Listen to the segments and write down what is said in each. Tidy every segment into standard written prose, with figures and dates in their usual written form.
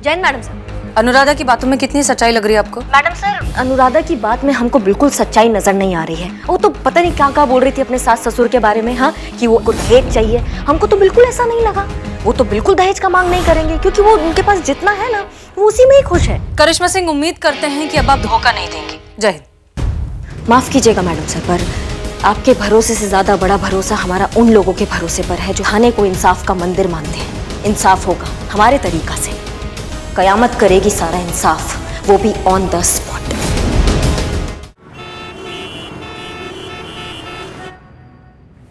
Jain madam sir. Anuradha की बातों में कितनी सच्चाई लग रही है आपको? मैडम सर, अनुराधा की बात में हमको बिल्कुल सच्चाई नजर नहीं आ रही है। वो तो पता नहीं क्या बोल रही थी अपने सास ससुर के बारे में, हाँ, कि वो दहेज चाहिए। हमको तो बिल्कुल ऐसा नहीं लगा। वो तो बिल्कुल दहेज का मांग नहीं करेंगे, क्योंकि वो उनके पास जितना है ना वो उसी में ही खुश है। करिश्मा सिंह, उम्मीद करते हैं कि अब आप धोखा नहीं देंगी। जय हिंद। माफ कीजिएगा मैडम सर, पर आपके भरोसे से ज्यादा बड़ा भरोसा हमारा उन लोगों के भरोसे पर है जो थाने को इंसाफ का मंदिर मानते हैं। इंसाफ होगा हमारे तरीका से, कयामत करेगी सारा इंसाफ, वो भी ऑन द स्पॉट।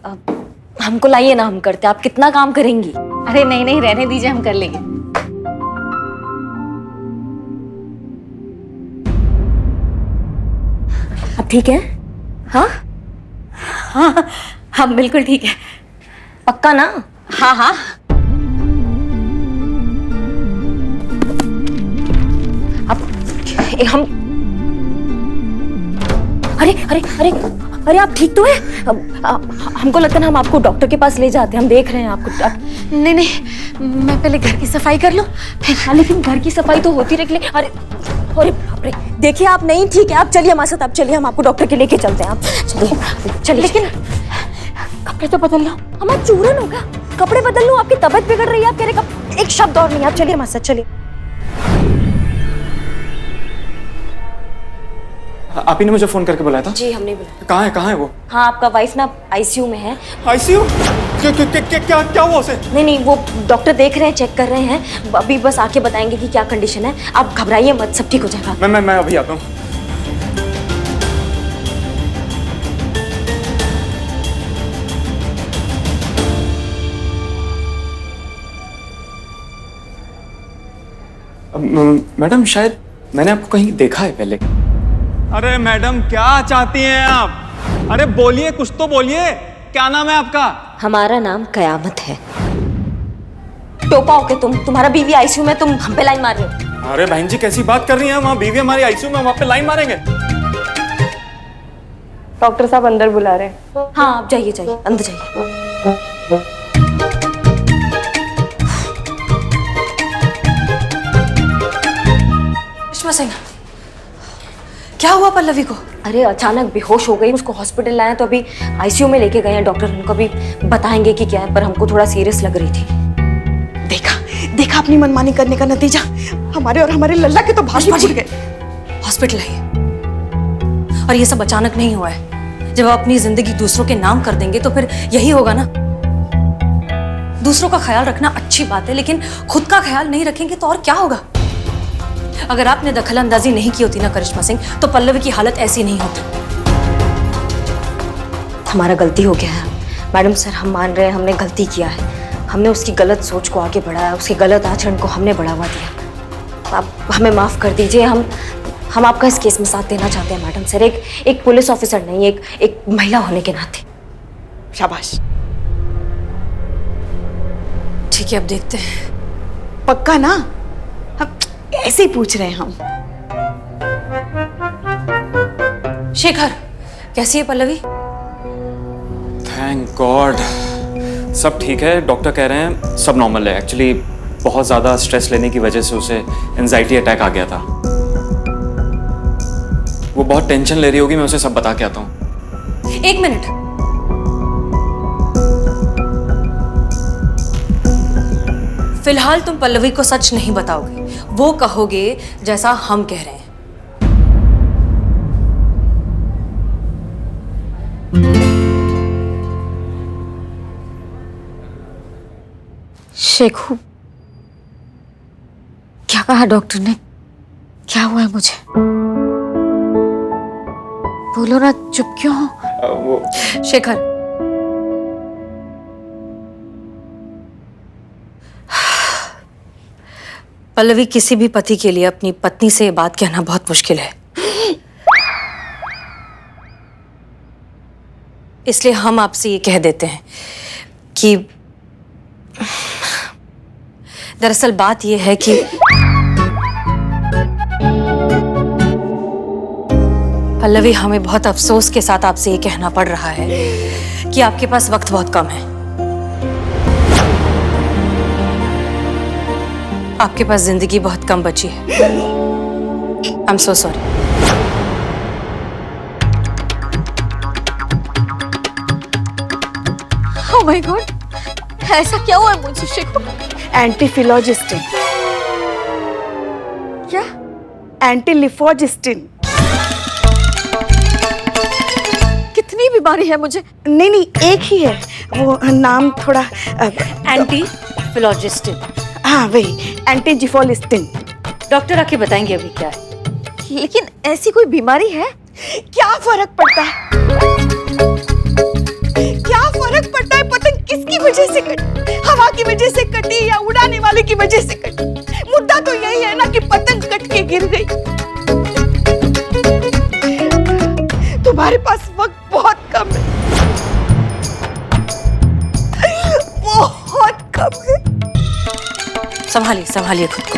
अब हमको लाइए ना, हम करते। आप कितना काम करेंगी? अरे नहीं नहीं, रहने दीजिए, हम कर लेंगे। अब ठीक है? हाँ हाँ हाँ बिल्कुल ठीक है। पक्का ना? हाँ हाँ। अब हम अरे अरे अरे अरे आप ठीक तो है? हमको लगता है ना हम आपको डॉक्टर के पास ले जाते हैं। हम देख रहे हैं आपको। नहीं नहीं, मैं पहले घर की सफाई कर लूं। हाँ, लेकिन घर की सफाई तो होती रही। अरे अरे बाप रे, देखिए आप नहीं ठीक है। आप चलिए हमारे साथ, आप चलिए, हम आपको डॉक्टर के लेके चलते हैं। आप चलिए चलिए। लेकिन कपड़े तो बदल लो। हमारा चूरन होगा। कपड़े बदल लो, आपकी तबीयत बिगड़ रही है। आप कह रहे एक शब्द और नहीं। आप चलिए हमारे साथ, चलिए। आप ही ने मुझे फोन करके बुलाया था? जी हमने बुलाया। कहाँ है वो? हाँ, आपका वाइफ ना आईसीयू में है। आईसीयू? क्या हुआ उसे? नहीं, वो डॉक्टर देख रहे हैं, चेक कर रहे हैं। अभी बस आके बताएंगे कि क्या कंडीशन है। आप घबराइए मत, सब ठीक हो जाएगा। मैं अभी आता हूँ। मैडम, शायद मैंने आपको कहीं देखा है पहले। अरे मैडम, क्या चाहती हैं आप? अरे बोलिए, कुछ तो बोलिए। क्या नाम है आपका? हमारा नाम कयामत है। टोपा हो के तुम्हारा बीवी आईसीयू में, तुम हम पे लाइन मार रहे हो। अरे बहन जी, कैसी बात कर रही हैं? वहाँ बीवी हमारी आईसीयू में, वहाँ पे लाइन मारेंगे? डॉक्टर साहब अंदर बुला रहे हैं। हाँ, आप जाइए जाइए, अंदर जाइए। करिश्मा सिंह, क्या हुआ पल्लवी को? अरे अचानक बेहोश हो गई, उसको हॉस्पिटल लाया तो अभी आईसीयू में लेके गए हैं डॉक्टर। उनको अभी बताएंगे कि क्या है, पर हमको थोड़ा सीरियस लग रही थी। देखा अपनी मनमानी करने का नतीजा। हमारे और हमारे लल्ला के तो भाग फूट गए। हॉस्पिटल है और ये सब अचानक नहीं हुआ है। जब आप अपनी जिंदगी दूसरों के नाम कर देंगे तो फिर यही होगा ना। दूसरों का ख्याल रखना अच्छी बात है, लेकिन खुद का ख्याल नहीं रखेंगे तो और क्या होगा? अगर आपने दखल अंदाजी नहीं की होती ना करिश्मा सिंह, तो पल्लवी की हालत ऐसी नहीं होती। हमारा गलती हो गया है मैडम सर, हम मान रहे हैं हमने गलती किया है। हमने उसकी गलत सोच को आगे बढ़ाया, उसके गलत आचरण को हमने बढ़ावा दिया। आप हमें माफ कर दीजिए। हम आपका इस केस में साथ देना चाहते हैं मैडम सर, एक पुलिस ऑफिसर नहीं, एक महिला होने के नाते। शाबाश। ठीक है, अब देखते हैं। पक्का ना? हम ऐसे ही पूछ रहे हैं हम। शेखर, कैसी है पल्लवी? थैंक गॉड, सब ठीक है। डॉक्टर कह रहे हैं सब नॉर्मल है। एक्चुअली बहुत ज़्यादा स्ट्रेस लेने की वजह से उसे एंजाइटी अटैक आ गया था। वो बहुत टेंशन ले रही होगी, मैं उसे सब बता के आता हूँ। एक मिनट, फिलहाल तुम पल्लवी को सच नहीं बताओगे, वो कहोगे जैसा हम कह रहे हैं। शेखू, क्या कहा डॉक्टर ने? क्या हुआ है मुझे? बोलो ना, चुप क्यों हो? वो शेखर, पल्लवी, किसी भी पति के लिए अपनी पत्नी से ये बात कहना बहुत मुश्किल है। इसलिए हम आपसे ये कह देते हैं कि दरअसल बात ये है कि पल्लवी, हमें बहुत अफसोस के साथ आपसे ये कहना पड़ रहा है कि आपके पास वक्त बहुत कम है। आपके पास जिंदगी बहुत कम बची है। I am so sorry. Oh my God, ऐसा क्या हुआ है मुझसे को? एंटीफिलोजिस्टिन। क्या? एंटीलिफोजिस्टिन। कितनी बीमारी है मुझे? नहीं नहीं, एक ही है, वो नाम थोड़ा एंटी फिलोजिस्टिन। हाँ वही, एंटीजिफोलिस्टिन। डॉक्टर आके बताएंगे अभी क्या है। लेकिन ऐसी कोई बीमारी है? क्या फर्क पड़ता है? क्या फर्क पड़ता है पतंग किसकी वजह से कटी? हवा की वजह से कटी या उड़ाने वाले की वजह से कटी? मुद्दा तो यही है ना कि पतंग कट के गिर गई। तुम्हारे पास वक्त बहुत कम है, बहुत कम है। संभालिए संभालिए खुद को।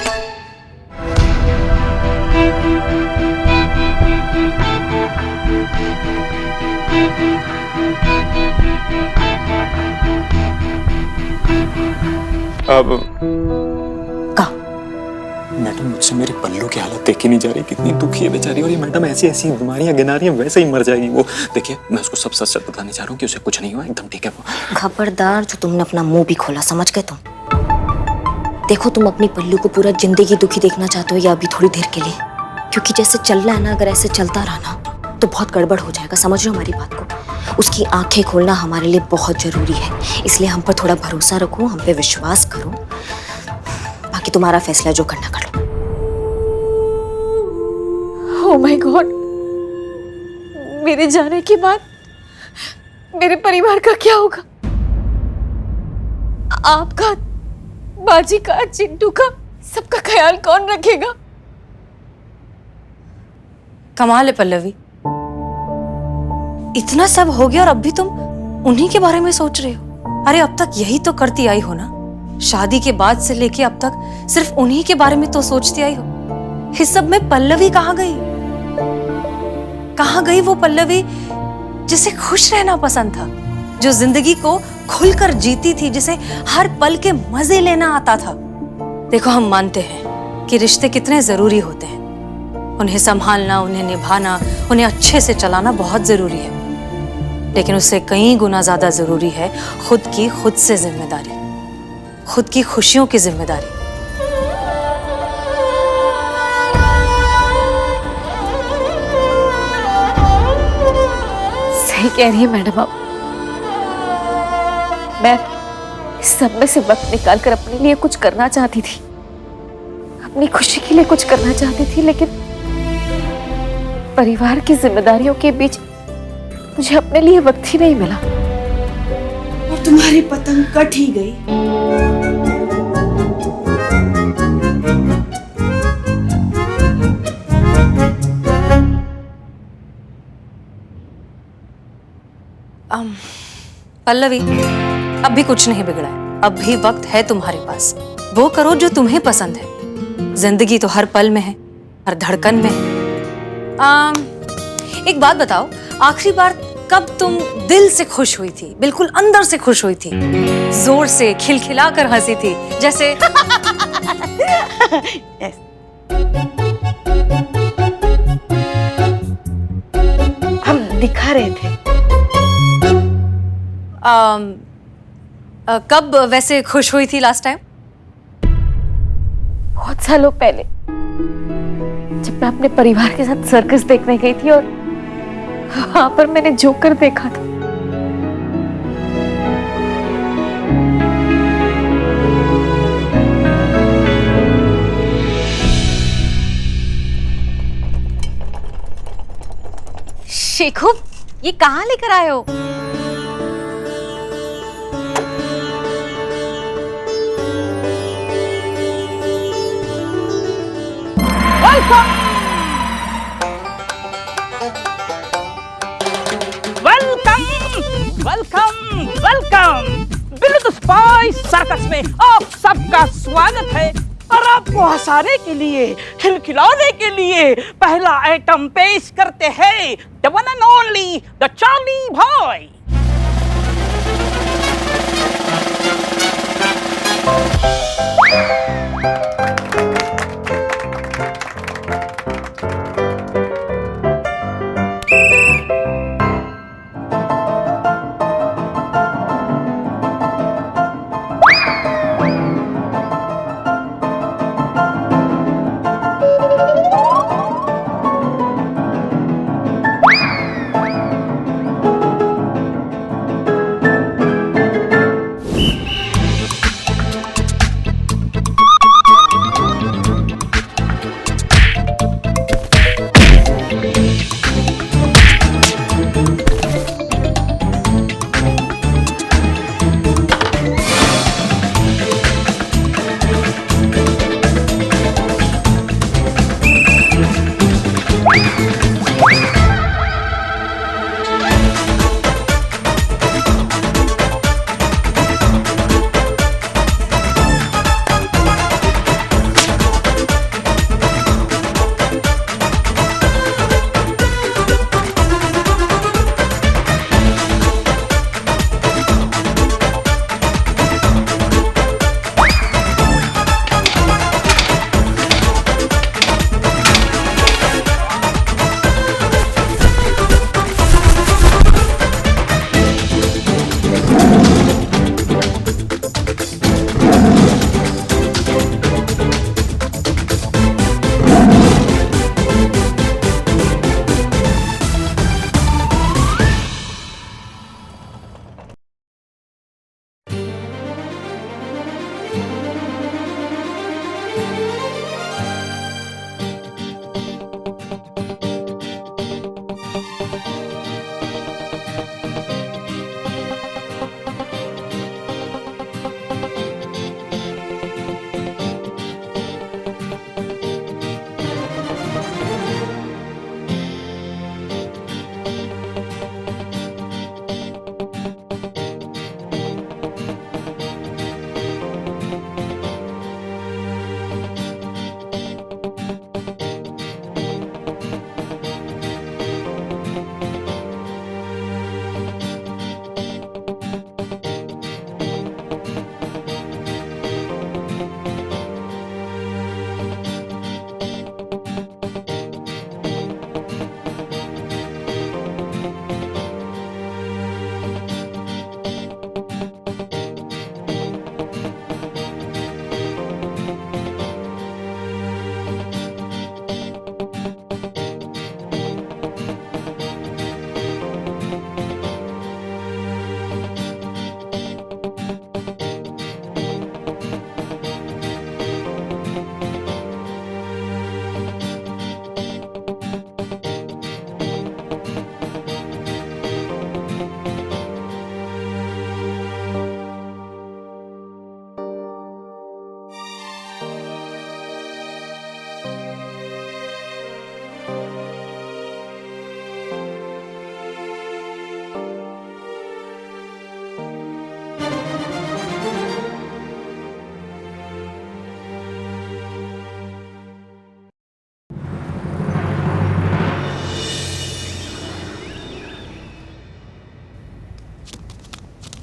अब कहा? मैडम मुझसे मेरे पल्लू की हालत देखी नहीं जा रही, कितनी दुखी है बेचारी। और ये मैडम ऐसी ऐसी बीमारियां गिना रही है, वैसे ही मर जाएगी वो। देखिए मैं उसको सब सच सच बताने जा रहा हूँ कि उसे कुछ नहीं हुआ, एकदम ठीक है वो। खबरदार जो तुमने अपना मुंह भी खोला, समझ गए तुम? देखो तुम अपनी पल्लू को पूरा जिंदगी दुखी देखना चाहते हो या अभी थोड़ी देर के लिए? क्योंकि जैसे चल रहा है ना, अगर ऐसे चलता रहा ना तो बहुत गड़बड़ हो जाएगा, समझ रहे हो हमारी बात को? उसकी आंखें खोलना हमारे लिए बहुत जरूरी है, इसलिए हम पर थोड़ा भरोसा रखो, हम पे विश्वास करो, बाकी तुम्हारा फैसला जो करना कर लो। ओह माय गॉड, मेरे जाने के बाद मेरे परिवार का क्या होगा? आपका, बाजी का, चिंटू का, सबका ख्याल कौन रखेगा? कमाल है पल्लवी, इतना सब हो गया और अब भी तुम उन्हीं के बारे में सोच रहे हो। अरे अब तक यही तो करती आई हो ना, शादी के बाद से लेके अब तक सिर्फ उन्हीं के बारे में तो सोचती आई हो। इस सब में पल्लवी कहाँ गई? कहाँ गई वो पल्लवी जिसे खुश रहना पसंद था, जो जिंदगी को खुलकर जीती थी, जिसे हर पल के मजे लेना आता था? देखो हम मानते हैं कि रिश्ते कितने जरूरी होते हैं, उन्हें संभालना, उन्हें निभाना, उन्हें अच्छे से चलाना बहुत जरूरी है, लेकिन उससे कई गुना ज्यादा जरूरी है खुद से जिम्मेदारी, खुद की खुशियों की जिम्मेदारी। सही कह रही है मैडम आप। मैं इस सब में से वक्त निकाल कर अपने लिए कुछ करना चाहती थी, अपनी खुशी के लिए कुछ करना चाहती थी, लेकिन परिवार की जिम्मेदारियों के बीच मुझे अपने लिए वक्त ही नहीं मिला। और तुम्हारी पतंग कट ही गई। पल्लवी, अब भी कुछ नहीं बिगड़ा है, अब भी वक्त है तुम्हारे पास, वो करो जो तुम्हें पसंद है। जिंदगी तो हर पल में है, हर धड़कन में है। एक बात बताओ, आखिरी बार कब तुम दिल से खुश हुई थी, बिल्कुल अंदर से खुश हुई थी, जोर से खिलखिला कर हंसी थी, जैसे हम दिखा रहे थे। कब वैसे खुश हुई थी लास्ट टाइम? बहुत सालों पहले, जब मैं अपने परिवार के साथ सर्कस देखने गई थी और वहां पर मैंने जोकर देखा था। शेखू, ये कहाँ लेकर आए हो? वेलकम वेलकम बिल्कुल स्पाइस सर्कस में आप सबका स्वागत है। और आपको हंसाने के लिए, खिलखिलाने के लिए पहला आइटम पेश करते हैं the one and only the Charlie boy.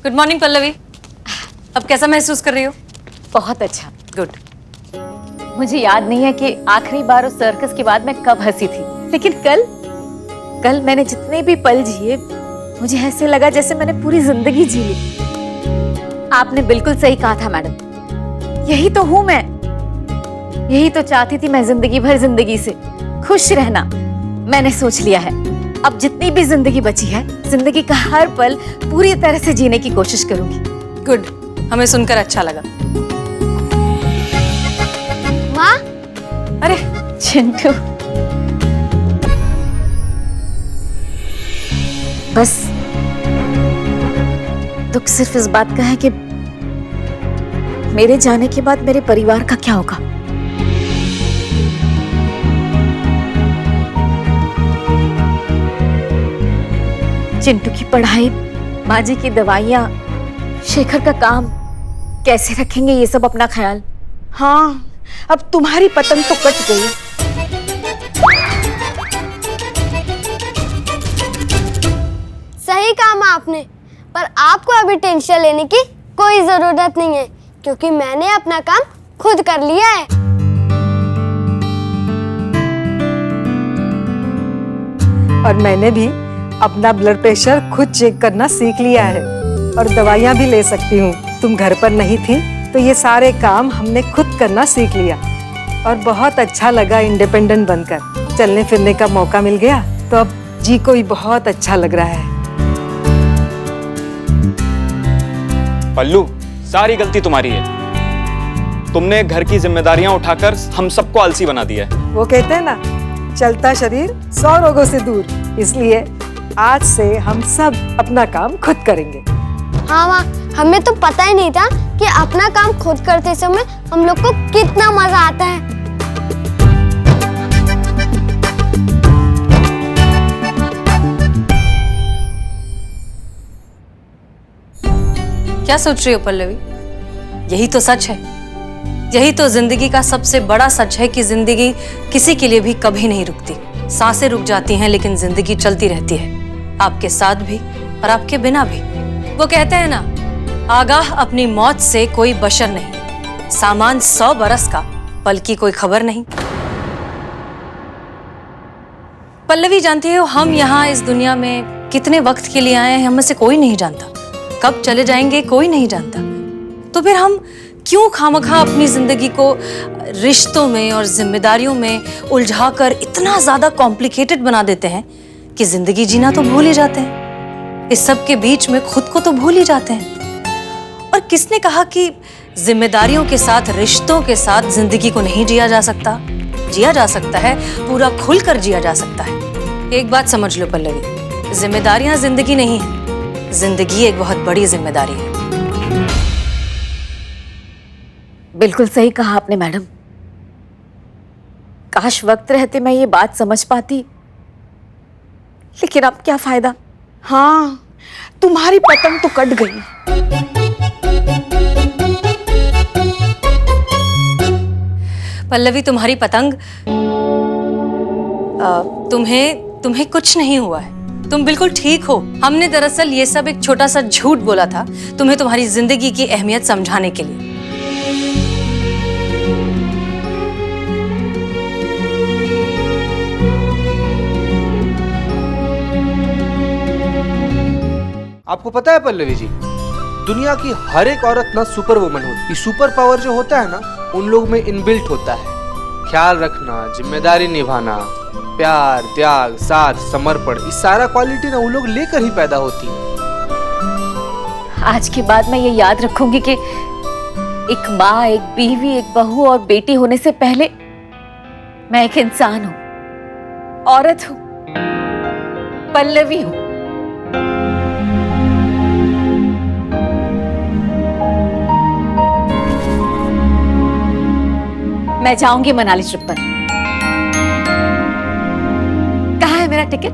Good morning Pallavi. अब कैसा महसूस कर रही हो? बहुत अच्छा। गुड। मुझे याद नहीं है कि आखिरी बार उस सर्कस के बाद मैं कब हंसी थी, लेकिन कल मैंने जितने भी पल जिए मुझे ऐसे लगा जैसे मैंने पूरी जिंदगी जी ली। आपने बिल्कुल सही कहा था मैडम, यही तो हूं मैं, यही तो चाहती थी मैं जिंदगी भर जिंदगी से खुश रहना। मैंने सोच लिया है अब जितनी भी जिंदगी बची है, जिंदगी का हर पल पूरी तरह से जीने की कोशिश करूंगी। गुड, हमें सुनकर अच्छा लगा। माँ, अरे चिंटू, बस दुख सिर्फ इस बात का है कि मेरे जाने के बाद मेरे परिवार का क्या होगा। चिंटू की पढ़ाई, माँ जी की दवाइयाँ, शेखर का काम, कैसे रखेंगे ये सब अपना ख्याल। हाँ, अब तुम्हारी पतंग तो कट गई। सही कहा माँ आपने, पर आपको अभी टेंशन लेने की कोई जरूरत नहीं है, क्योंकि मैंने अपना काम खुद कर लिया है। और मैंने भी अपना ब्लड प्रेशर खुद चेक करना सीख लिया है और दवाइयाँ भी ले सकती हूँ। तुम घर पर नहीं थी तो ये सारे काम हमने खुद करना सीख लिया और बहुत अच्छा लगा। इंडिपेंडेंट बनकर चलने फिरने का मौका मिल गया तो अब जी को ही बहुत अच्छा लग रहा है। पल्लू, सारी गलती तुम्हारी है। तुमने घर की जिम्मेदारियां उठाकर हम सबको आलसी बना दिया है। वो कहते हैं ना, चलता शरीर 100 रोगों से दूर। इसलिए आज से हम सब अपना काम खुद करेंगे। हाँ माँ, हमें तो पता ही नहीं था कि अपना काम खुद करते समय हम लोग को कितना मजा आता है। क्या सोच रही हो पल्लवी? यही तो सच है, यही तो जिंदगी का सबसे बड़ा सच है कि जिंदगी किसी के लिए भी कभी नहीं रुकती। सांसें रुक जाती हैं लेकिन जिंदगी चलती रहती है, आपके साथ भी और आपके बिना भी। वो कहते हैं ना, आगाह अपनी मौत से कोई बशर नहीं, सामान 100 बरस का, पल की कोई खबर नहीं। पल्लवी, जानती हो हम यहाँ इस दुनिया में कितने वक्त के लिए आए हैं, हम में से कोई नहीं जानता। कब चले जाएंगे कोई नहीं जानता। तो फिर हम क्यों खामखा अपनी जिंदगी को रिश्तों में और जिम्मेदारियों में उलझाकर इतना ज्यादा कॉम्प्लिकेटेड बना देते हैं कि जिंदगी जीना तो भूल ही जाते हैं। इस सब के बीच में खुद को तो भूल ही जाते हैं। और किसने कहा कि जिम्मेदारियों के साथ, रिश्तों के साथ जिंदगी को नहीं जिया जा सकता? जिया जा सकता है, पूरा खुलकर जिया जा सकता है। एक बात समझ लो पल्लवी, जिम्मेदारियां जिंदगी नहीं है, जिंदगी एक बहुत बड़ी जिम्मेदारी है। बिल्कुल सही कहा आपने मैडम। काश वक्त रहते मैं ये बात समझ पाती, लेकिन अब क्या फायदा। हाँ, तुम्हारी पतंग तो कट गई। पल्लवी, तुम्हारी पतंग तुम्हें कुछ नहीं हुआ है, तुम बिल्कुल ठीक हो। हमने दरअसल ये सब एक छोटा सा झूठ बोला था तुम्हें तुम्हारी जिंदगी की अहमियत समझाने के लिए। आपको पता है पल्लवी जी, दुनिया की हर एक औरत ना सुपर वुमन होती है। सुपर पावर जो होता है ना, उन लोग में इनबिल्ट होता है। ख्याल रखना, जिम्मेदारी निभाना, प्यार, त्याग, साथ, समर्पण, इस सारा क्वालिटी ना उन लोग लेकर ही पैदा होती है। आज के बाद मैं ये याद रखूंगी कि एक माँ, एक बीवी, एक बहू और बेटी होने से पहले मैं एक इंसान हूं, औरत हूं, पल्लवी हूं। मैं जाऊंगी मनाली ट्रिप पर। कहाँ है मेरा टिकट?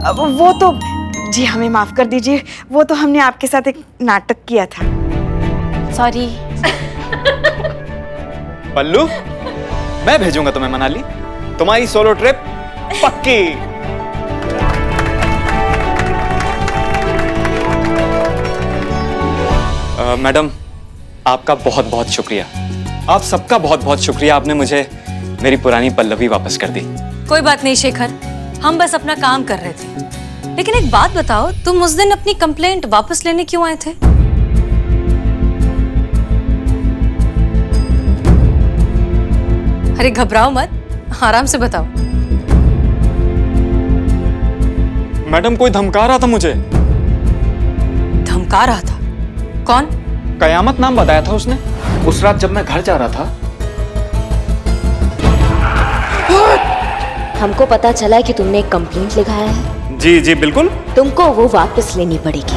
अब वो तो जी हमें माफ कर दीजिए, वो तो हमने आपके साथ एक नाटक किया था। सॉरी। पल्लू, मैं भेजूंगा तुम्हें मनाली, तुम्हारी सोलो ट्रिप पक्की। मैडम, आपका बहुत बहुत शुक्रिया। आप सबका बहुत बहुत शुक्रिया, आपने मुझे मेरी पुरानी पल्लवी वापस कर दी। कोई बात नहीं शेखर, हम बस अपना काम कर रहे थे। लेकिन एक बात बताओ, तुम उस दिन अपनी कंप्लेंट वापस लेने क्यों आए थे? अरे घबराओ मत, आराम से बताओ। मैडम, कोई धमका रहा था मुझे। धमका रहा था? कौन? कयामत नाम बताया था उसने। उस रात जब मैं घर जा रहा था। हमको पता चला है कि तुमने एक कंप्लेंट लिखाया है। जी जी बिल्कुल। तुमको वो वापस लेनी पड़ेगी।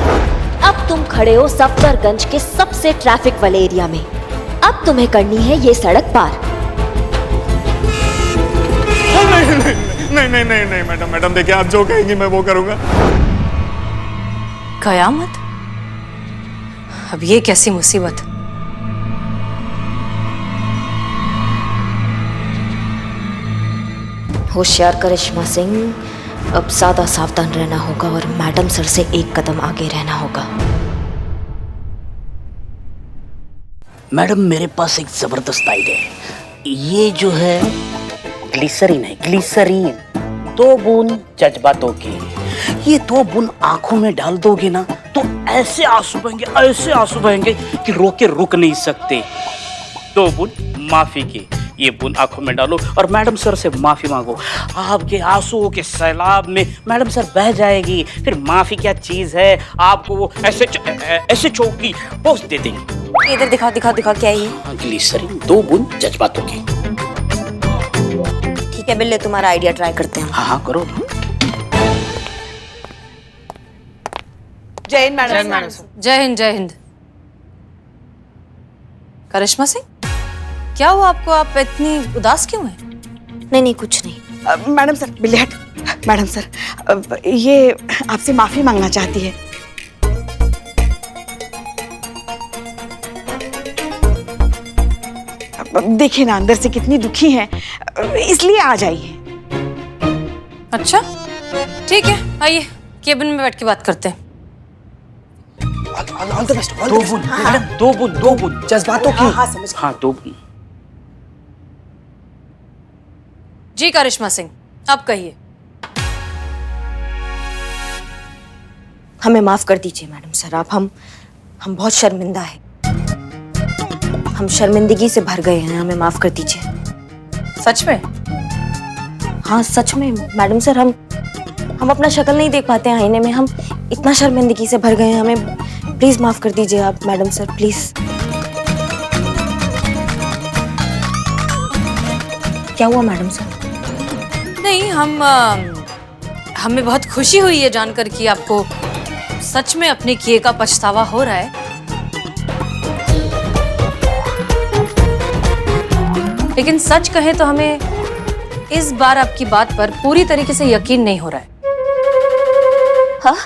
अब तुम खड़े हो सफदरगंज के सबसे ट्रैफिक वाले एरिया में। अब तुम्हें करनी है ये सड़क पार। नहीं मैडम देखिए, आप जो कहेंगी मैं वो करूंगा। कयामत? अब ये कैसी मुसीबत? होशियार करिश्मा सिंह, अब ज्यादा सावधान रहना होगा और मैडम सर से एक कदम आगे रहना होगा। मैडम, मेरे पास एक जबरदस्त आइडिया है। ये जो है ग्लिसरीन है, ग्लिसरीन। 2 बूंद जज्बातों की, ये 2 बूंद आंखों में डाल दोगे ना तो ऐसे आंसू बहेंगे कि रोके रुक नहीं सकते। 2 बूंद माफी की, ये बूंद आंखों में डालो और मैडम सर से माफी मांगो। आपके आंसुओं के सैलाब में मैडम सर बह जाएगी। फिर माफी क्या चीज है, आपको वो ऐसे चौकी पोस्ट दे देंगे। इधर दिखाओ क्या है ये? ग्लिसरीन, 2 बूंद जज्बातों की। ठीक है बिल्ले, तुम्हारा आइडिया ट्राई करते हैं। हाँ करो। जय हिंद मैडम। जय हिंद, जय हिंद। करिश्मा सिंह, क्या हुआ आपको? आप इतनी उदास क्यों हैं? नहीं कुछ नहीं। मैडम सर, बिल्ले हट। मैडम सर, ये आपसे माफी मांगना चाहती है। देखिए ना अंदर से कितनी दुखी है, इसलिए आ जाइए। अच्छा ठीक है, आइए केबिन में बैठ के बात करते हैं। All the best. 2 बूंद मैडम, 2 बूंद जज्बातों की। हाँ 2 बूंद। जी करिश्मा सिंह, अब कहिए। हमें माफ कर दीजिए मैडम सर, आप हम बहुत शर्मिंदा हैं। हम शर्मिंदगी से भर गए हैं, हमें माफ कर दीजिए। सच में? हाँ सच में मैडम सर, हम अपना शक्ल नहीं देख पाते हैं आईने में। हम इतना शर्मिंदगी से भर गए हैं, हमें प्लीज माफ कर दीजिए आप मैडम सर, प्लीज। क्या हुआ मैडम सर? नहीं, हमें बहुत खुशी हुई है जानकर कि आपको सच में अपने किए का पछतावा हो रहा है। लेकिन सच कहें तो हमें इस बार आपकी बात पर पूरी तरीके से यकीन नहीं हो रहा है। हाँ,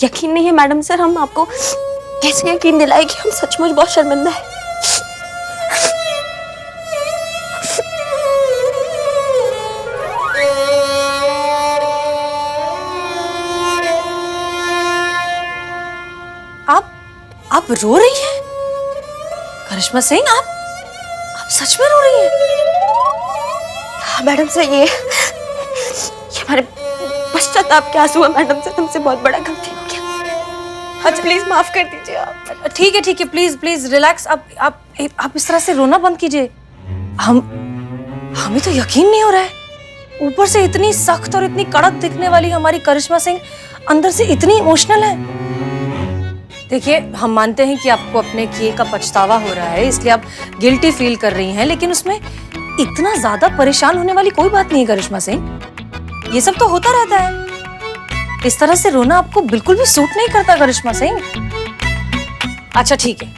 यकीन नहीं है मैडम सर। हम आपको कैसे यकीन दिलाए कि हम सचमुच बहुत शर्मिंदा है। आप रो रही हैं? करिश्मा सिंह, आप सच में रो रही हैं? हाँ मैडम सर, ये हमारे पश्चाताप के आंसू है मैडम सर। हमसे बहुत बड़ा गलती हो गया। अच्छा प्लीज माफ कर दीजिए आप। ठीक है, प्लीज रिलैक्स। आप इस तरह से रोना बंद कीजिए। हमें तो यकीन नहीं हो रहा है। ऊपर से इतनी सख्त और इतनी कड़क दिखने वाली हमारी करिश्मा सिंह अंदर से इतनी इमोशनल है। देखिए, हम मानते हैं कि आपको अपने किए का पछतावा हो रहा है, इसलिए आप गिल्टी फील कर रही हैं, लेकिन उसमें इतना ज्यादा परेशान होने वाली कोई बात नहीं है करिश्मा सिंह। ये सब तो होता रहता है। इस तरह से रोना आपको बिल्कुल भी सूट नहीं करता करिश्मा सिंह। अच्छा ठीक है,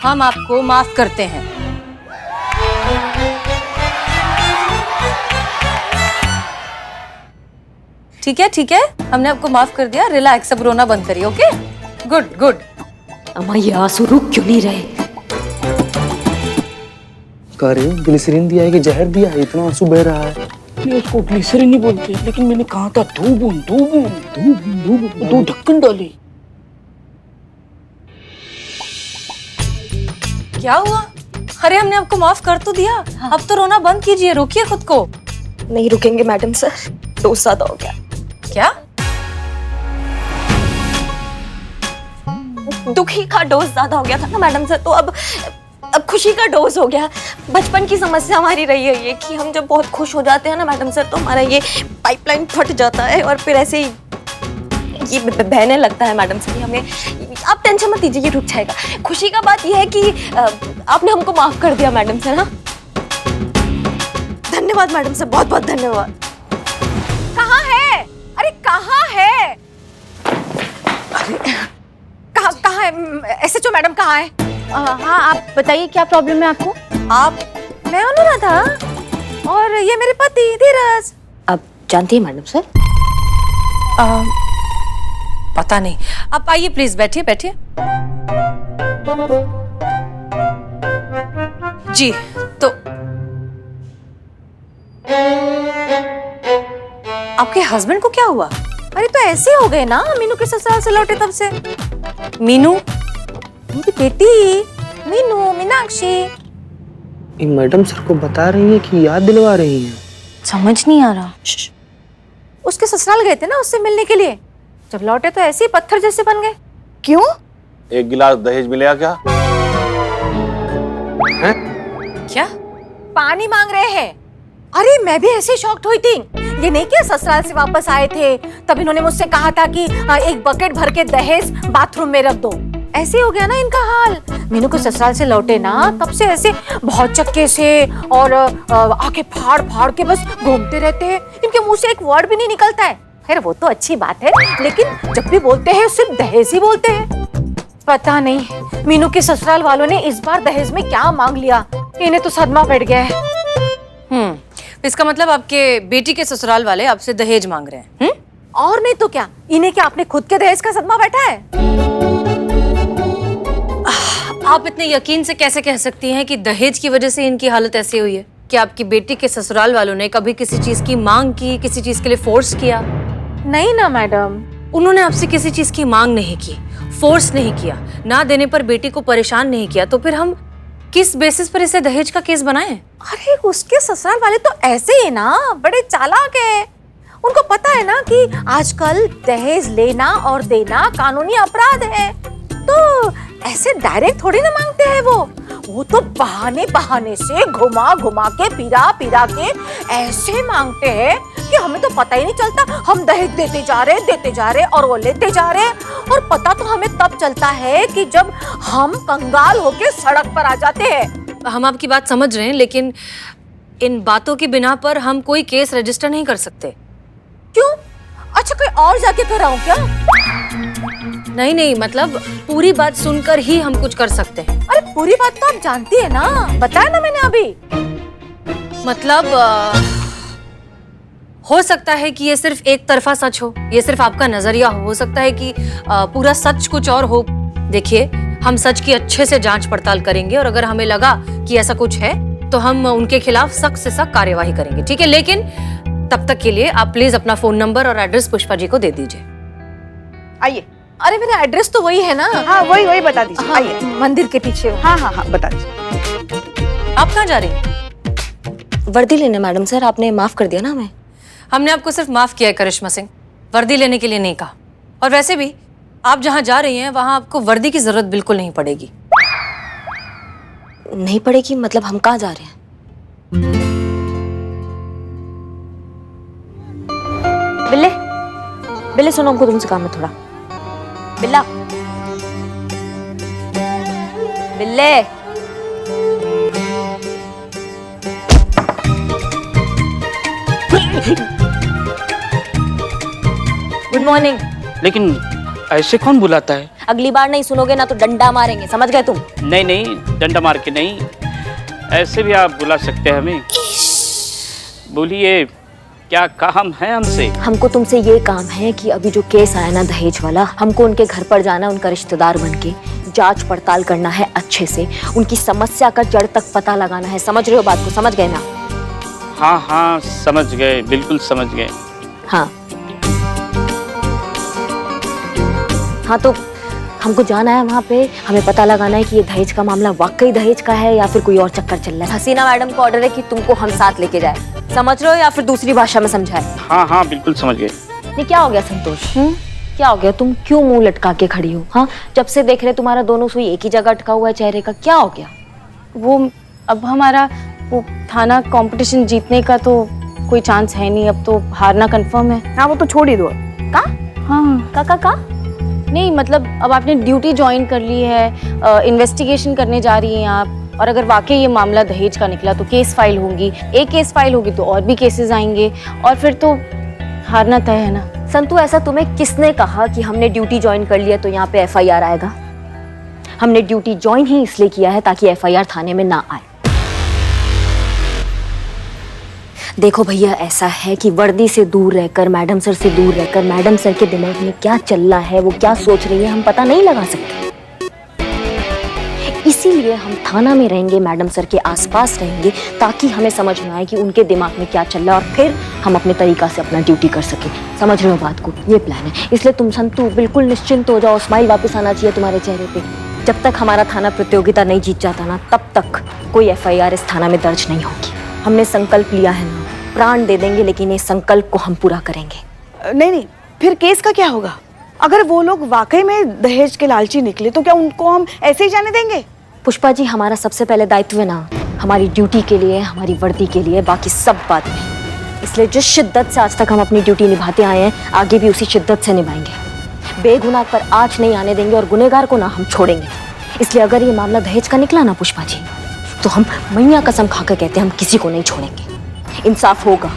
हम आपको माफ करते हैं। ठीक है, हमने आपको माफ कर दिया। रिलैक्स, अब रोना बंद करिए। Okay, good. अम्मा, ये आंसू रुक क्यों नहीं रहे? कह रहे ग्लिसरीन दिया है कि जहर दिया है, इतना आंसू बह रहा है। नहीं, उसको ग्लिसरीन नहीं बोलते, लेकिन मैंने कहा था दो बूंद, दो ढक्कन डाले। क्या हुआ? अरे हमने आपको माफ कर तो दिया। अब तो रोना बंद कीजिए, रोकिए खुद को। नहीं रुकेंगे मैडम सर, डोज ज्यादा हो गया। क्या? दुखी का डोज ज्यादा हो गया था ना मैडम सर, तो अब खुशी का डोज हो गया। बचपन की समस्या हमारी रही है ये कि हम जब बहुत खुश हो जाते हैं ना मैडम सर, तो हमारा ये पाइपलाइन फट जाता है और फिर ऐसे ही ये बहने लगता है मैडम सर। हमें आप टेंशन मत लीजिए, ये रुक जाएगा। खुशी का बात ये है कि आपने हमको माफ कर दिया मैडम सर। हाँ, धन्यवाद मैडम सर, बहुत बहुत धन्यवाद। कहाँ है? अरे कहाँ है? कहाँ है? SHO मैडम कहाँ है? हाँ, आप बताइए क्या प्रॉब्लम है आपको? मैं अनुराधा और ये मेरे पति धीरज। आप जानती हैं मैडम सर? पता नहीं। आप आइए प्लीज, बैठिए। जी, तो आपके हस्बैंड को क्या हुआ? अरे तो ऐसे हो गए ना, मीनू के ससुराल से लौटे तब से। मीनू? मेरी बेटी मीनू, मीनाक्षी। मैडम सर को बता रही है कि याद दिलवा रही है। समझ नहीं आ रहा। उसके ससुराल गए थे ना उससे मिलने के लिए, जब लौटे तो ऐसे ही पत्थर जैसे बन गए। क्यों? एक गिलास दहेज मिलेगा क्या? हैं? क्या? पानी मांग रहे हैं। अरे मैं भी ऐसे शॉक्ड हुई थी। ये नहीं कि ससुराल से वापस आए थे तब इन्होंने मुझसे कहा था कि एक बकेट भर के दहेज बाथरूम में रख दो। ऐसे हो गया ना इनका हाल। मीनू को ससुराल से लौटे ना तब से ऐसे बहुत चक्के से और आंखें फाड़ फाड़ के बस घूमते रहते हैं। इनके मुंह से एक वर्ड भी नहीं निकलता है। खैर वो तो अच्छी बात है, लेकिन जब भी बोलते हैं सिर्फ दहेज ही बोलते हैं। पता नहीं मीनू के ससुराल वालों ने इस बार दहेज में क्या मांग लिया, इन्हें तो सदमा बैठ गया है। इसका मतलब आपके बेटी के ससुराल वाले आपसे दहेज मांग रहे हैं? और नहीं तो क्या, इन्हें क्या अपने खुद के दहेज का सदमा बैठा है? आप इतने यकीन से कैसे कह सकती हैं कि दहेज की वजह से इनकी हालत ऐसी हुई है? क्या आपकी बेटी के ससुराल वालों ने कभी किसी चीज की मांग की, किसी चीज के लिए फोर्स किया? नहीं ना मैडम, उन्होंने आपसे किसी चीज की मांग नहीं की, फोर्स नहीं किया, ना देने पर बेटी को परेशान नहीं किया, तो फिर हम किस बेसिस पर इसे दहेज का केस बनाएं? अरे उसके ससुराल वाले तो ऐसे ही ना, बड़े चालाक है। उनको पता है ना कि आजकल दहेज लेना और देना कानूनी अपराध है, तो ऐसे डायरेक्ट थोड़ी ना मांगते हैं वो तो बहाने बहाने से घुमा घुमा के पिरा पिरा के ऐसे मांगते हैं कि हमें तो पता ही नहीं चलता। हम दहेज देते जा रहे और वो लेते जा रहे, और पता तो हमें तब चलता है कि जब हम कंगाल होके सड़क पर आ जाते हैं। हम आपकी बात समझ रहे हैं, लेकिन इन बातों की बिना पर हम कोई केस रजिस्टर नहीं कर सकते। क्यों? अच्छा कोई और जाके कराऊं क्या? नहीं नहीं, मतलब पूरी बात सुनकर ही हम कुछ कर सकते हैं। अरे पूरी बात तो आप जानती है ना, बताया ना मैंने अभी। मतलब हो सकता है कि ये सिर्फ एक तरफा सच हो, ये सिर्फ आपका नजरिया हो सकता है कि पूरा सच कुछ और हो। देखिए, हम सच की अच्छे से जांच पड़ताल करेंगे और अगर हमें लगा कि ऐसा कुछ है तो हम उनके खिलाफ सख्त से सख्त कार्यवाही करेंगे, ठीक है? लेकिन तब तक के लिए आप प्लीज अपना फोन नंबर और एड्रेस पुष्पा जी को दे दीजिए। आइए। अरे मेरा एड्रेस तो वही है ना। हाँ वही बता दीजिए। हाँ, आइए। मंदिर के पीछे। हाँ बता दीजिए। आप कहाँ जा रही हैं? वर्दी लेने मैडम सर, आपने माफ कर दिया ना हमें। हमने आपको सिर्फ माफ किया है करिश्मा सिंह, वर्दी लेने के लिए नहीं कहा। और वैसे भी आप जहाँ जा रही हैं वहाँ आपको वर्दी की जरूरत बिल्कुल नहीं पड़ेगी। नहीं पड़ेगी मतलब हम कहाँ जा रहे हैं? बिल्ले, बिल्ले सुनो, हमको तुमसे काम है थोड़ा। बिल्ला, बिल्ले। Good morning. लेकिन ऐसे कौन बुलाता है? अगली बार नहीं सुनोगे ना तो डंडा मारेंगे, समझ गए तुम? नहीं नहीं, डंडा मार के नहीं, ऐसे भी आप बुला सकते हैं हमें। बोलिए, क्या काम है हमसे? हमको तुमसे ये काम है कि अभी जो केस आया ना दहेज वाला, हमको उनके घर पर जाना, उनका रिश्तेदार बनके जांच पड़ताल करना है अच्छे से, उनकी समस्या का जड़ तक पता लगाना है। समझ रहे हो बात को? समझ गए ना? हाँ समझ गए, बिल्कुल समझ गए। हाँ तो हमको जाना है वहाँ पे, हमें पता लगाना है कि ये दहेज का मामला वाकई दहेज का है या फिर कोई और चक्कर चल रहा है। हसीना मैडम को ऑर्डर है कि तुमको हम साथ लेके जाए, समझ रहे हो या फिर दूसरी भाषा में समझाए? हाँ बिल्कुल समझ गए। नहीं, क्या हो गया संतोष? क्या हो गया? तुम क्यों मुंह लटका के खड़ी हो? हाँ, जब से देख रहे तुम्हारा दोनों सुई एक ही जगह अटका हुआ है चेहरे का, क्या हो गया? वो अब हमारा वो थाना कंपटीशन जीतने का तो कोई चांस है नहीं, अब तो हारना कंफर्म है। हाँ वो तो छोड़ ही दो। का? हाँ का? नहीं मतलब अब आपने ड्यूटी ज्वाइन कर ली है, इन्वेस्टिगेशन करने जा रही हैं आप, और अगर वाकई ये मामला दहेज का निकला तो केस फाइल होगी, एक केस फाइल होगी तो और भी केसेस आएंगे और फिर तो हारना तय है ना। संतु, ऐसा तुम्हें किसने कहा कि हमने ड्यूटी ज्वाइन कर लिया तो यहाँ पे FIR आएगा? हमने ड्यूटी ज्वाइन ही इसलिए किया है ताकि FIR थाने में ना आए। देखो भैया, ऐसा है कि वर्दी से दूर रहकर, मैडम सर से दूर रहकर, मैडम सर के दिमाग में क्या चल रहा है, वो क्या सोच रही है, हम पता नहीं लगा सकते। इसीलिए हम थाना में रहेंगे, मैडम सर के आसपास रहेंगे, ताकि हमें समझ में आए कि उनके दिमाग में क्या चल रहा है और फिर हम अपने तरीका से अपना ड्यूटी कर सकें। समझ रहे हो बात को? ये प्लान है। इसलिए तुम संतु बिल्कुल निश्चिंत हो जाओ, स्माइल वापस आना चाहिए तुम्हारे चेहरे पे। जब तक हमारा थाना प्रतियोगिता नहीं जीत जाता ना, तब तक कोई FIR इस थाना में दर्ज नहीं होगी। हमने संकल्प लिया है ना, प्राण दे देंगे, लेकिन इस संकल्प को हम पूरा करेंगे। नहीं, फिर केस का क्या होगा? अगर वो लोग वाकई में दहेज के लालची निकले तो क्या उनको हम ऐसे ही जाने देंगे? पुष्पा जी, हमारा सबसे पहले दायित्व है ना हमारी ड्यूटी के लिए, हमारी वर्दी के लिए, बाकी सब बाद में। इसलिए जिस शिद्दत से आज तक हम अपनी ड्यूटी निभाते आए हैं, आगे भी उसी शिद्दत से निभाएंगे। बेगुनाह पर आँच नहीं आने देंगे और गुनहगार को ना हम छोड़ेंगे। इसलिए अगर ये मामला दहेज का निकला ना पुष्पा जी, तो हम मैया कसम खाकर कहते हैं हम किसी को नहीं छोड़ेंगे। इंसाफ होगा,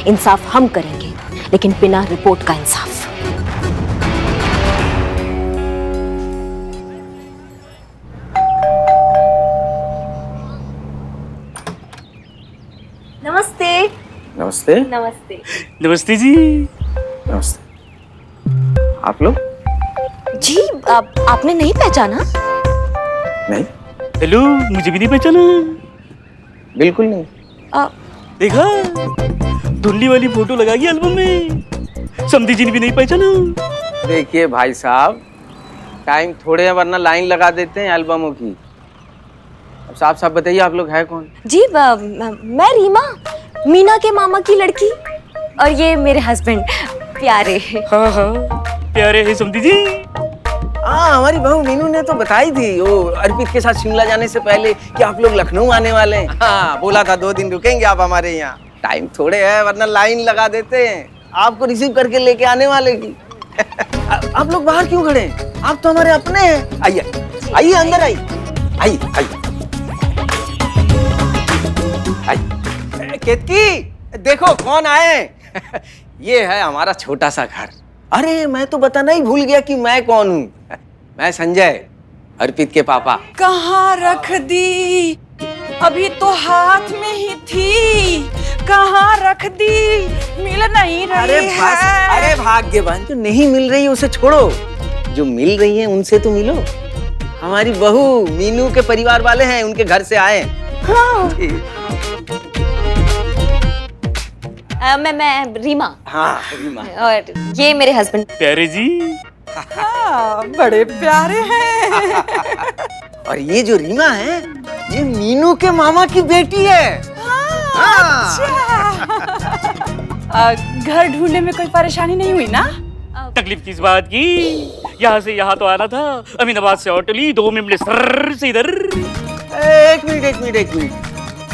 इंसाफ हम करेंगे, लेकिन बिना रिपोर्ट का इंसाफ। नमस्ते। नमस्ते। नमस्ते। नमस्ते जी। नमस्ते। आप लोग? जी, आपने नहीं पहचाना? नहीं। हेलो, मुझे भी नहीं पहचाना? बिल्कुल नहीं। देखा, धुंधली वाली फोटो लगा गई एल्बम में। समधी जी ने भी नहीं पहचाना। देखिए भाई साहब, टाइम थोड़े है वरना लाइन लगा देते हैं एल्बमों की। अब साफ साफ बताइए, आप लोग है कौन? जी, मैं रीमा, मीना के मामा की लड़की, और ये मेरे हस्बैंड प्यारे। हाँ प्यारे है समधी जी। हाँ, हमारी बहू मीनू ने तो बताई थी वो अर्पित के साथ शिमला जाने से पहले कि आप लोग लखनऊ आने वाले हैं। हाँ, बोला था 2 दिन रुकेंगे आप हमारे यहाँ। टाइम थोड़े है वरना लाइन लगा देते हैं, आपको रिसीव करके लेके आने वाले की। आप लोग बाहर क्यों खड़े हैं? आप तो हमारे अपने हैं। आइए आइए, अंदर आइए। आइए आइए। केतकी, देखो कौन आए। ये है हमारा छोटा सा घर। अरे मैं तो बताना ही भूल गया कि मैं कौन हूँ। मैं संजय, अर्पित के पापा। कहाँ रख दी? अभी तो हाथ में ही थी। कहाँ रख दी? मिल नहीं रही अरे है। बस, अरे भाग्यवान, जो नहीं मिल रही है उसे छोड़ो, जो मिल रही है उनसे तो मिलो। हमारी बहू मीनू के परिवार वाले हैं, उनके घर से आए। हाँ। मैं रीमा। हाँ रीमा। और ये मेरे हस्बैंड प्यारे जी। हाँ, बड़े प्यारे हैं। और ये जो रीमा है, ये मीनू के मामा की बेटी है। घर ढूंढने में कोई परेशानी नहीं हुई ना? तकलीफ किस बात की? यहाँ से यहाँ तो आना था, अमीनाबाद से ऑटो ली, 2 मिनट सर से इधर। एक मिनट।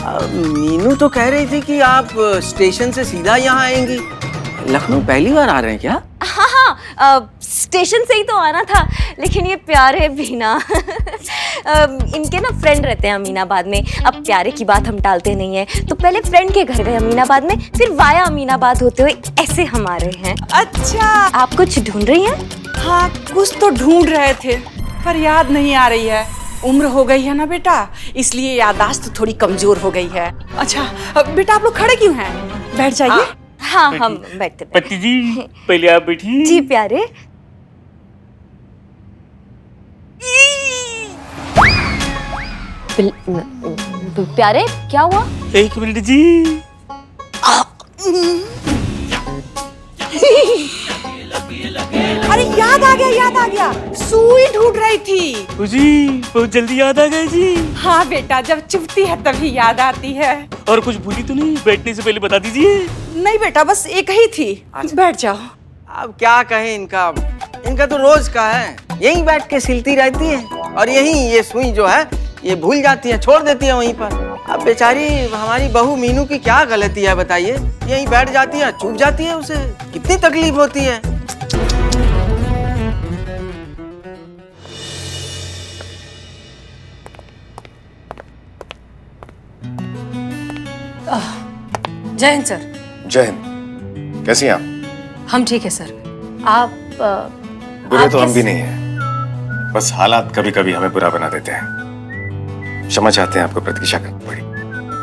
मीनू तो कह रही थी कि आप स्टेशन से सीधा यहाँ आएंगी। लखनऊ पहली बार आ रहे हैं क्या? हाँ, स्टेशन से ही तो आना था, लेकिन ये प्यारे भी ना इनके ना फ्रेंड रहते हैं अमीनाबाद में। अब प्यारे की बात हम टालते नहीं है, तो पहले फ्रेंड के घर गए अमीनाबाद में, फिर वाया अमीनाबाद होते हुए ऐसे हम आ रहे हैं। अच्छा, आप कुछ ढूंढ रही हैं? हाँ, कुछ तो ढूंढ रहे थे, पर याद नहीं आ रही है। उम्र हो गई है ना बेटा, इसलिए याददाश्त थोड़ी कमजोर हो गई है। अच्छा बेटा, आप लोग खड़े क्यों हैं? बैठ जाइए। हाँ, हम बैठते। पति जी, पहले आप बैठिए। जी प्यारे। प्यारे, क्या हुआ? 1 मिनट जी। अरे याद आ गया, सुई ढूंढ रही थी। जी, बहुत जल्दी याद आ गए जी। हाँ बेटा, जब चुभती है तभी याद आती है। और कुछ भूली तो नहीं? बैठने से पहले बता दीजिए। नहीं बेटा, बस एक ही थी। बैठ जाओ। अब क्या कहें, इनका तो रोज का है, यहीं बैठ के सिलती रहती है, और यहीं ये सुई जो है ये भूल जाती है, छोड़ देती है वहीं पर। अब बेचारी हमारी बहू मीनू की क्या गलती है बताइए? यहीं बैठ जाती है, चुप जाती है, उसे कितनी तकलीफ होती है। जय हिंद सर। जय हिंद। कैसी हैं आप? हम ठीक है सर। आप बुरे तो हम भी नहीं हैं, बस हालात कभी कभी हमें बुरा बना देते हैं। क्षमा चाहते हैं, आपको प्रतीक्षा करनी पड़ी।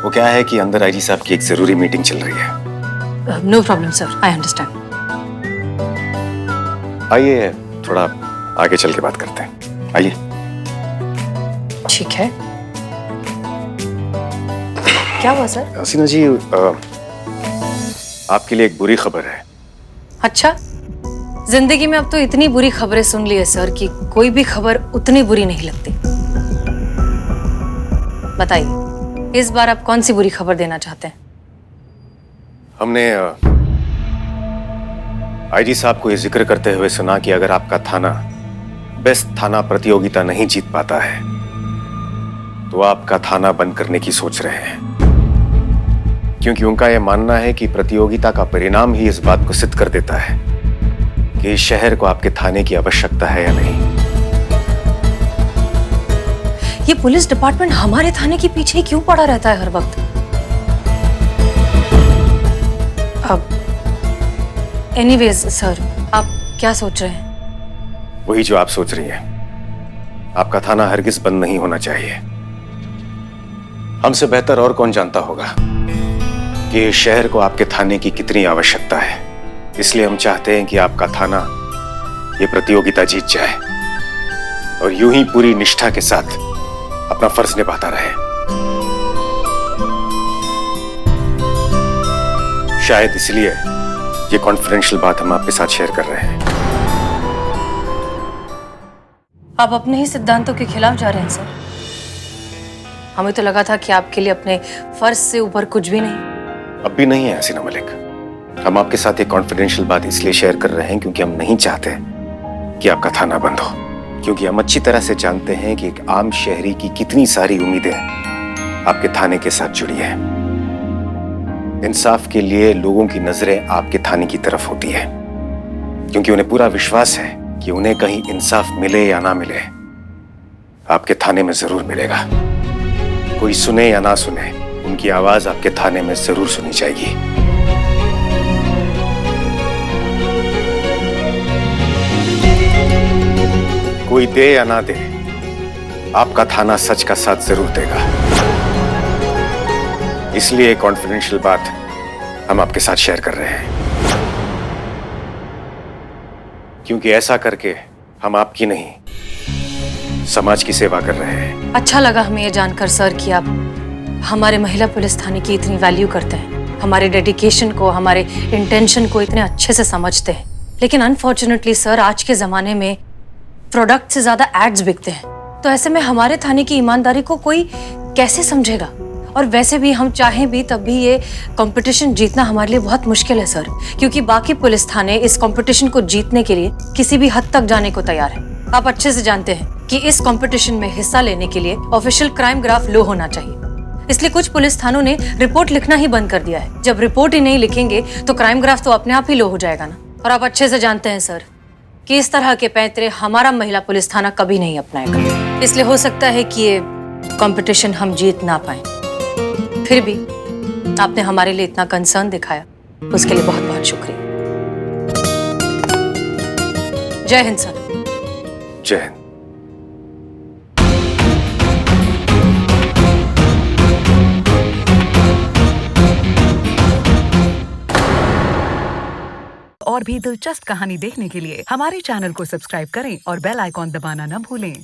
वो क्या है कि अंदर आईजी साहब की एक जरूरी मीटिंग चल रही है। No problem sir, I understand. आइए थोड़ा आगे चल के बात करते हैं, आइए। ठीक है। क्या हुआ सर? हसीना जी, आपके लिए एक बुरी खबर है। अच्छा, जिंदगी में अब तो इतनी बुरी खबरें सुन ली है सर कि कोई भी खबर उतनी बुरी नहीं लगती। बताइए, इस बार आप कौन सी बुरी खबर देना चाहते हैं? हमने आईजी साहब को ये जिक्र करते हुए सुना कि अगर आपका थाना बेस्ट थाना प्रतियोगिता नहीं जीत पाता है तो आपका थाना बंद करने की सोच रहे हैं, क्योंकि उनका यह मानना है कि प्रतियोगिता का परिणाम ही इस बात को सिद्ध कर देता है कि इस शहर को आपके थाने की आवश्यकता है या नहीं। ये पुलिस डिपार्टमेंट हमारे थाने के पीछे क्यों पड़ा रहता है हर वक्त? अब एनीवेज सर, आप क्या सोच रहे हैं? वही जो आप सोच रही हैं। आपका थाना हरगिज बंद नहीं होना चाहिए। हमसे बेहतर और कौन जानता होगा कि इस शहर को आपके थाने की कितनी आवश्यकता है। इसलिए हम चाहते हैं कि आपका थाना ये प्रतियोगिता जीत जाए और यूं ही पूरी निष्ठा के साथ अपना फर्ज निभाता रहे। शायद इसलिए ये कॉन्फिडेंशियल बात हम आपके साथ शेयर कर रहे हैं। आप अपने ही सिद्धांतों के खिलाफ जा रहे हैं सर। हमें तो लगा था कि आपके लिए अपने फर्ज से ऊपर कुछ भी नहीं। अब भी नहीं है हसीना मलिक। हम आपके साथ एक कॉन्फिडेंशियल बात इसलिए शेयर कर रहे हैं क्योंकि हम नहीं चाहते कि आपका थाना बंद हो, क्योंकि हम अच्छी तरह से जानते हैं कि एक आम शहरी की कितनी सारी उम्मीदें आपके थाने के साथ जुड़ी है। इंसाफ के लिए लोगों की नजरें आपके थाने की तरफ होती है, क्योंकि उन्हें पूरा विश्वास है कि उन्हें कहीं इंसाफ मिले या ना मिले, आपके थाने में जरूर मिलेगा। कोई सुने या ना सुने, उनकी आवाज आपके थाने में जरूर सुनी जाएगी। कोई दे या ना दे, आपका थाना सच का साथ जरूर देगा। इसलिए कॉन्फिडेंशियल बात हम आपके साथ शेयर कर रहे हैं, क्योंकि ऐसा करके हम आपकी नहीं समाज की सेवा कर रहे हैं। अच्छा लगा हमें ये जानकर सर कि आप हमारे महिला पुलिस थाने की इतनी वैल्यू करते हैं, हमारे डेडिकेशन को, हमारे इंटेंशन को इतने अच्छे से समझते हैं। लेकिन अनफॉर्चुनेटली सर, आज के जमाने में प्रोडक्ट से ज्यादा एड्स बिकते हैं, तो ऐसे में हमारे थाने की ईमानदारी को कोई कैसे समझेगा? और वैसे भी हम चाहें भी तब भी ये कंपटीशन जीतना हमारे लिए बहुत मुश्किल है सर, क्योंकि बाकी पुलिस थाने इस कंपटीशन को जीतने के लिए किसी भी हद तक जाने को तैयार है। आप अच्छे से जानते हैं कि इस कंपटीशन में हिस्सा लेने के लिए ऑफिशियल क्राइम ग्राफ लो होना चाहिए। इसलिए कुछ पुलिस थानों ने रिपोर्ट लिखना ही बंद कर दिया है। जब रिपोर्ट ही नहीं लिखेंगे तो क्राइम ग्राफ तो अपने आप ही लो हो जाएगा ना। और आप अच्छे से जानते हैं सर कि इस तरह के पैंतरे हमारा महिला पुलिस थाना कभी नहीं अपनाएगा। इसलिए हो सकता है कि ये कंपटीशन हम जीत ना पाए। फिर भी आपने हमारे लिए इतना कंसर्न दिखाया, उसके लिए बहुत बहुत शुक्रिया। जय हिंद सर। जय हिंद। और भी दिलचस्प कहानी देखने के लिए हमारे चैनल को सब्सक्राइब करें और बेल आइकॉन दबाना न भूलें।